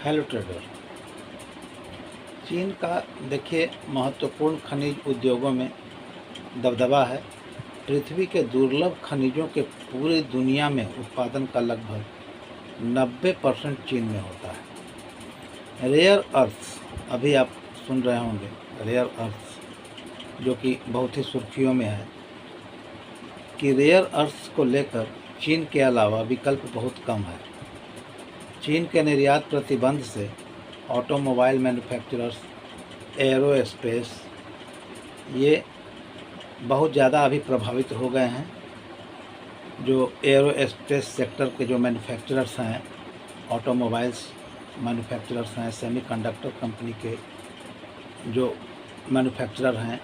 Hello trader. चीन का देखिए महत्वपूर्ण खनिज उद्योगों में दबदबा है। पृथ्वी के दुर्लभ खनिजों के पूरी दुनिया में उत्पादन का लगभग 90% चीन में होता है। रेयर अर्थ्स, अभी आप सुन रहे होंगे रेयर अर्थ्स, जो कि बहुत ही सुर्खियों में है कि रेयर अर्थ्स को लेकर चीन के अलावा विकल्प बहुत कम है। चीन के निर्यात प्रतिबंध से ऑटोमोबाइल मैन्युफैक्चरर्स, एरोस्पेस, ये बहुत ज़्यादा अभी प्रभावित हो गए हैं। जो एरोस्पेस सेक्टर के जो मैन्युफैक्चरर्स हैं, ऑटोमोबाइल्स मैन्युफैक्चरर्स हैं, सेमीकंडक्टर कंपनी के जो मैन्युफैक्चरर हैं,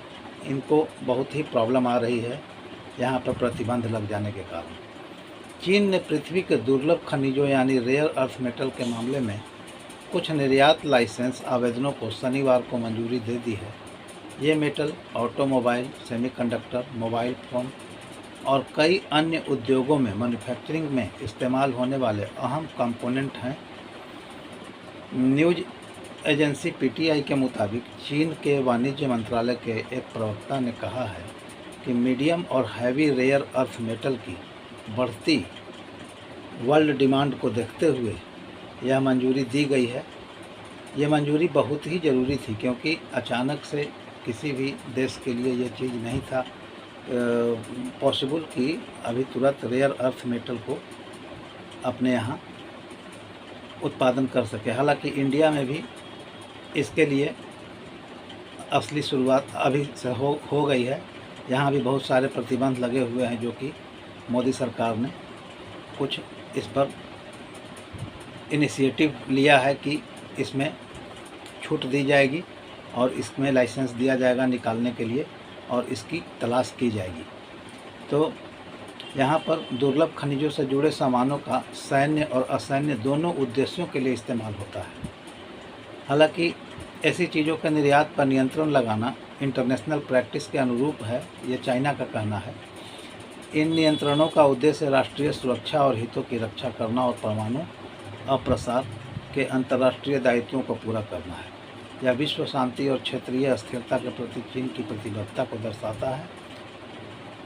इनको बहुत ही प्रॉब्लम आ रही है यहाँ पर प्रतिबंध लग जाने के कारण। चीन ने पृथ्वी के दुर्लभ खनिजों यानी रेयर अर्थ मेटल के मामले में कुछ निर्यात लाइसेंस आवेदनों को शनिवार को मंजूरी दे दी है। ये metal automobile, semiconductor, mobile phone और कई अन्य उद्योगों में मैन्युफैक्चरिंग में इस्तेमाल होने वाले अहम कंपोनेंट हैं। न्यूज एजेंसी पीटीआई के मुताबिक चीन के वाणिज्य मंत्रालय के एक प्रवक्ता ने कहा है कि मीडियम और हैवी रेयर अर्थ मेटल की बढ़ती वर्ल्ड डिमांड को देखते हुए यह मंजूरी दी गई है। ये मंजूरी बहुत ही ज़रूरी थी, क्योंकि अचानक से किसी भी देश के लिए ये चीज़ नहीं था पॉसिबल कि अभी तुरंत रेयर अर्थ मेटल को अपने यहाँ उत्पादन कर सके। हालांकि इंडिया में भी इसके लिए असली शुरुआत अभी से हो गई है। यहाँ भी बहुत सारे प्रतिबंध लगे हुए हैं, जो कि मोदी सरकार ने कुछ इस पर इनिशिएटिव लिया है कि इसमें छूट दी जाएगी और इसमें लाइसेंस दिया जाएगा निकालने के लिए और इसकी तलाश की जाएगी। तो यहाँ पर दुर्लभ खनिजों से जुड़े सामानों का सैन्य और असैन्य दोनों उद्देश्यों के लिए इस्तेमाल होता है। हालांकि ऐसी चीज़ों के निर्यात पर नियंत्रण लगाना इंटरनेशनल प्रैक्टिस के अनुरूप है, ये चाइना का कहना है। इन नियंत्रणों का उद्देश्य राष्ट्रीय सुरक्षा और हितों की रक्षा करना और परमाणु अप्रसार के अंतर्राष्ट्रीय दायित्वों को पूरा करना है। यह विश्व शांति और क्षेत्रीय स्थिरता के प्रति चीन की प्रतिबद्धता को दर्शाता है।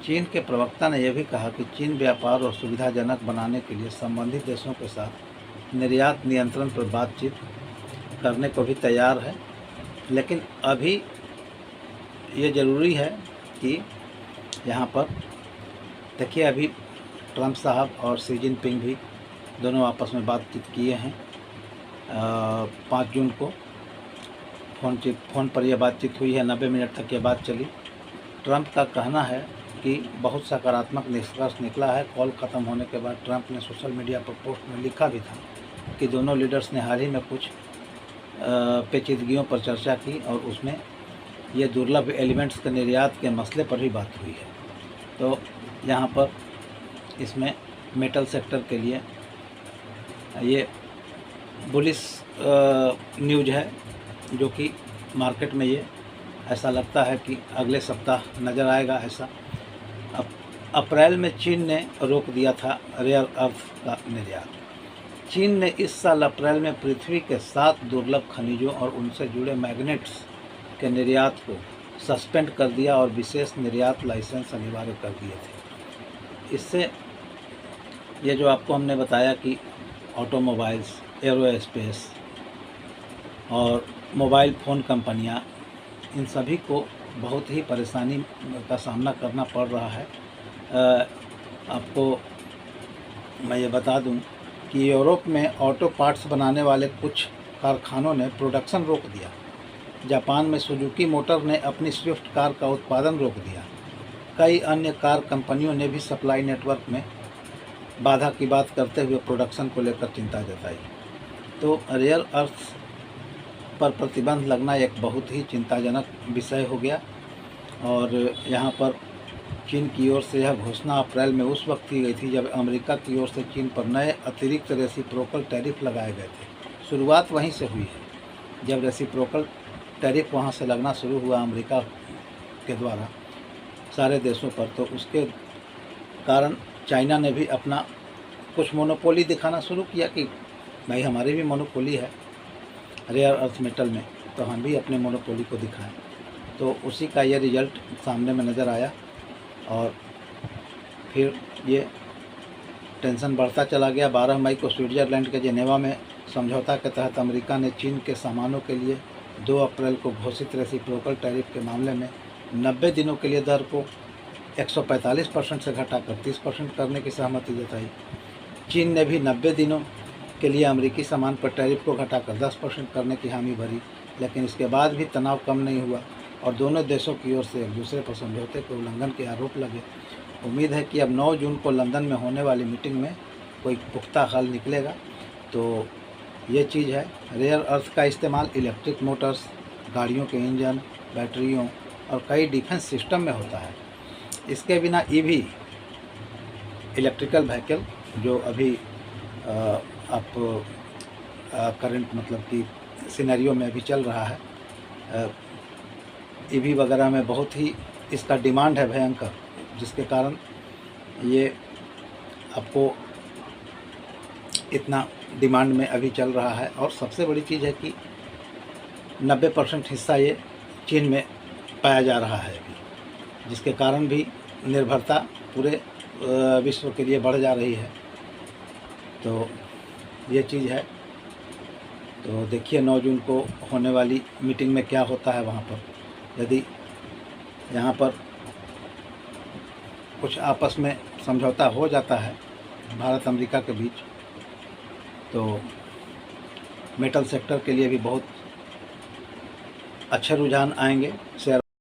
चीन के प्रवक्ता ने यह भी कहा कि चीन व्यापार और सुविधाजनक बनाने के लिए संबंधित देशों के साथ निर्यात नियंत्रण पर बातचीत करने को भी तैयार है, लेकिन अभी ये ज़रूरी है कि यहाँ पर देखिए, अभी ट्रंप साहब और शी जिनपिंग भी दोनों आपस में बातचीत किए हैं। 5 जून को फ़ोन पर यह बातचीत हुई है। 90 मिनट तक ये बात चली। ट्रंप का कहना है कि बहुत सकारात्मक निष्कर्ष निकला है। कॉल ख़त्म होने के बाद ट्रंप ने सोशल मीडिया पर पोस्ट में लिखा भी था कि दोनों लीडर्स ने हाल ही में कुछ पेचीदगियों पर चर्चा की और उसमें ये दुर्लभ एलिमेंट्स के निर्यात के मसले पर भी बात हुई है। तो यहाँ पर इसमें मेटल सेक्टर के लिए ये बुलिश न्यूज है, जो कि मार्केट में ये ऐसा लगता है कि अगले सप्ताह नज़र आएगा ऐसा। अब अप्रैल में चीन ने रोक दिया था रेयर अर्थ का निर्यात। चीन ने इस साल अप्रैल में पृथ्वी के 7 दुर्लभ खनिजों और उनसे जुड़े मैग्नेट्स के निर्यात को सस्पेंड कर दिया और विशेष निर्यात लाइसेंस अनिवार्य कर दिए थे। इससे ये जो आपको हमने बताया कि ऑटोमोबाइल्स, एरोस्पेस और मोबाइल फ़ोन कंपनियां, इन सभी को बहुत ही परेशानी का सामना करना पड़ रहा है। आपको मैं ये बता दूं कि यूरोप में ऑटो पार्ट्स बनाने वाले कुछ कारखानों ने प्रोडक्शन रोक दिया। जापान में सुजुकी मोटर ने अपनी स्विफ्ट कार का उत्पादन रोक दिया। कई अन्य कार कंपनियों ने भी सप्लाई नेटवर्क में बाधा की बात करते हुए प्रोडक्शन को लेकर चिंता जताई। तो रेयर अर्थ पर प्रतिबंध लगना एक बहुत ही चिंताजनक विषय हो गया और यहाँ पर चीन की ओर से यह घोषणा अप्रैल में उस वक्त की गई थी जब अमेरिका की ओर से चीन पर नए अतिरिक्त रेसिप्रोकल टैरिफ लगाए गए थे। शुरुआत वहीं से हुई है, जब रेसिप्रोकल टैरिफ वहाँ से लगना शुरू हुआ अमेरिका के द्वारा सारे देशों पर, तो उसके कारण चाइना ने भी अपना कुछ मोनोपोली दिखाना शुरू किया कि भाई हमारी भी मोनोपोली है। रेयर अर्थ मेटल में, तो हम भी अपने मोनोपोली को दिखाएं। तो उसी का ये रिज़ल्ट सामने में नज़र आया और फिर ये टेंशन बढ़ता चला गया। 12 मई को स्विट्ज़रलैंड के जेनेवा में समझौता के तहत अमेरिका ने चीन के सामानों के लिए 2 अप्रैल को घोषित रेसिप्रोकल टैरिफ के मामले में 90 दिनों के लिए दर को 145% से घटाकर 30% करने की सहमति जताई। चीन ने भी 90 दिनों के लिए अमेरिकी सामान पर टैरिफ को घटाकर 10% करने की हामी भरी, लेकिन इसके बाद भी तनाव कम नहीं हुआ और दोनों देशों की ओर से एक दूसरे पर समझौते के उल्लंघन के आरोप लगे। उम्मीद है कि अब 9 जून को लंदन में होने वाली मीटिंग में कोई पुख्ता हल निकलेगा। तो ये चीज़ है, रेयर अर्थ का इस्तेमाल इलेक्ट्रिक मोटर्स, गाड़ियों के इंजन, बैटरियों और कई डिफेंस सिस्टम में होता है। इसके बिना ईवी इलेक्ट्रिकल व्हीकल जो अभी आप करंट मतलब कि सिनेरियो में अभी चल रहा है, ईवी वगैरह में बहुत ही इसका डिमांड है भयंकर, जिसके कारण ये आपको इतना डिमांड में अभी चल रहा है। और सबसे बड़ी चीज़ है कि 90% हिस्सा ये चीन में पाया जा रहा है अभी, जिसके कारण भी निर्भरता पूरे विश्व के लिए बढ़ जा रही है। तो ये चीज़ है। तो देखिए 9 जून को होने वाली मीटिंग में क्या होता है वहाँ पर। यदि यहाँ पर कुछ आपस में समझौता हो जाता है भारत अमेरिका के बीच, तो मेटल सेक्टर के लिए भी बहुत अच्छे रुझान आएंगे। शेयर